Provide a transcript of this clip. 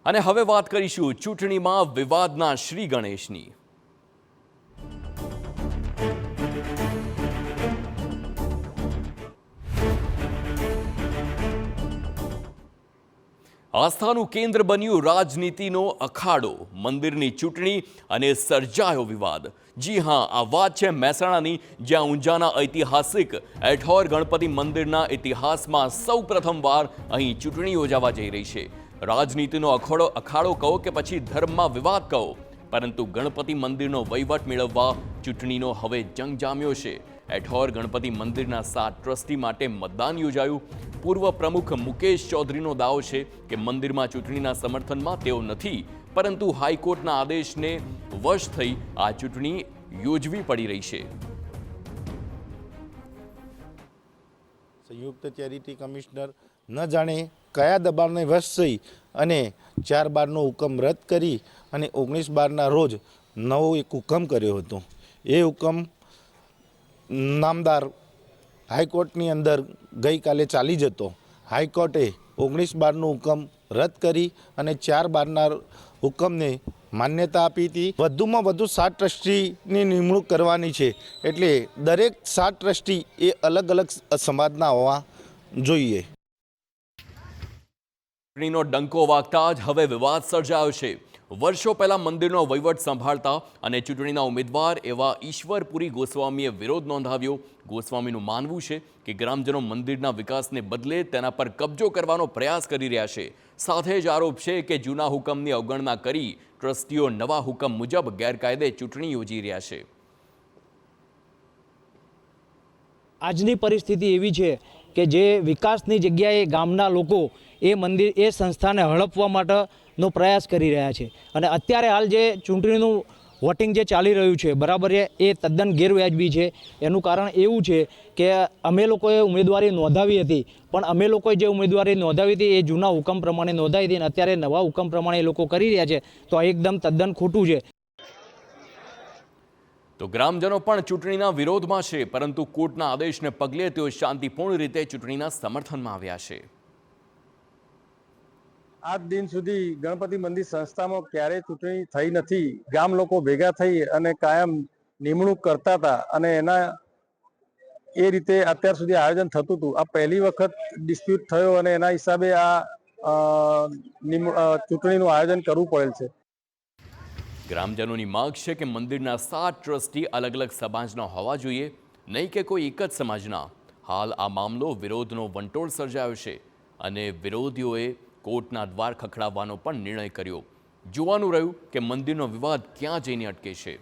અને હવે વાત કરીશું ચૂંટણીમાં વિવાદના શ્રી ગણેશની। આસ્થાનું કેન્દ્ર બન્યું રાજનીતિનો અખાડો, મંદિરની ચૂંટણી અને સર્જાયો વિવાદ। જી હા, આ વાત છે મહેસાણાની, જ્યાં ઊંઝાના ઐતિહાસિક એઠોર ગણપતિ મંદિરના ઇતિહાસમાં સૌ પ્રથમવાર અહીં ચૂંટણી યોજાવા જઈ રહી છે। રાજનીતિનો અખાડો કહો કે પછી ધર્મમાં વિવાદ કહો, પરંતુ ગણપતિ મંદિરનો વહીવટ મેળવવા ચૂંટણીનો હવે જંગ જામ્યો છે। એઠોર ગણપતિ મંદિરના 7 ટ્રસ્ટી માટે મતદાન યોજાયું। પૂર્વ પ્રમુખ મુકેશ ચૌધરીનો દાવો છે કે મંદિરમાં ચૂંટણીના સમર્થનમાં તેઓ નથી, પરંતુ હાઈકોર્ટના આદેશને વશ થઈ આ ચૂંટણી યોજવી પડી રહી છે। સંયુક્ત ચેરિટી કમિશનર ન જાણે કયા દબાણને વશ થઈ અને 4/12નો હુકમ રદ કરી અને 19/12ના રોજ નવો એક હુકમ કર્યો હતો। એ હુકમ નામદાર હાઈકોર્ટની અંદર ગઈકાલે ચાલી જતો। હાઈકોર્ટે 19/12નો હુકમ રદ કરી અને 4/12ના હુકમને માન્યતા આપી હતી। વધુમાં વધુ 7 ટ્રસ્ટીની નિમણૂક કરવાની છે, એટલે દરેક 7 ટ્રસ્ટી એ અલગ અલગ સમાજના હોવા જોઈએ। ચૂંટણીનો ડંકો વાગતા જ હવે વિવાદ સર્જાયો છે। વર્ષો પહેલા મંદિરનો વહીવટ સંભાળતા અને ચૂંટણીના ઉમેદવાર એવા ઈશ્વરપુરી ગોસ્વામીએ વિરોધ નોંધાવ્યો। ગોસ્વામીનું માનવું છે કે ગ્રામજનો મંદિરના વિકાસને બદલે તેના પર કબજો કરવાનો પ્રયાસ કરી રહ્યા છે। સાથે જ આરોપ છે કે જૂના હુકમની અવગણના કરી ટ્રસ્ટીઓ નવા હુકમ મુજબ ગેરકાયદે ચૂંટણી યોજી રહ્યા છે। આજની પરિસ્થિતિ એવી છે કે જે વિકાસની જગ્યાએ ગામના લોકો એ મંદિર એ સંસ્થાને હડપવા માટેનો પ્રયાસ કરી રહ્યા છે। અને અત્યારે હાલ જે ચૂંટણીનું વોટિંગ જે ચાલી રહ્યું છે બરાબર એ તદ્દન ગેરવ્યાજબી છે। એનું કારણ એવું છે કે અમે લોકોએ ઉમેદવારી નોંધાવી હતી, પણ અમે લોકોએ જે ઉમેદવારી નોંધાવી હતી એ જૂના હુકમ પ્રમાણે નોંધાવી હતી અને અત્યારે નવા હુકમ પ્રમાણે એ લોકો કરી રહ્યા છે, તો આ એકદમ તદ્દન ખોટું છે। તો ગ્રામજનો પણ ચૂંટણીના વિરોધમાં છે, પરંતુ કોર્ટના આદેશને પગલે તેઓ શાંતિપૂર્ણ રીતે ચૂંટણીના સમર્થનમાં આવ્યા છે। આજ દિન સુધી ગણપતિ મંદિર સંસ્થામાં ક્યારેય ચૂંટણી થઈ નથી। ગામ લોકો ભેગા થઈ અને કાયમ નિમણૂક કરતા હતા અને એના એ રીતે અત્યાર સુધી આયોજન થતું હતું। આ પહેલી વખત ડિસ્પ્યુટ થયો અને એના હિસાબે આ ચૂંટણીનું આયોજન કરવું પડેલ છે। ગ્રામજનોની માંગ છે કે મંદિરના 7 ટ્રસ્ટી અલગ અલગ સમાજના હોવા જોઈએ, નહીં કે કોઈ એક જ સમાજના। હાલ આ મામલો વિરોધનો વંટોળ સર્જાયો છે અને વિરોધીઓએ કોર્ટના દ્વાર ખખડાવવાનો પણ નિર્ણય કર્યો। જોવાનું રહ્યું કે મંદિરનો વિવાદ ક્યાં જઈને અટકે છે।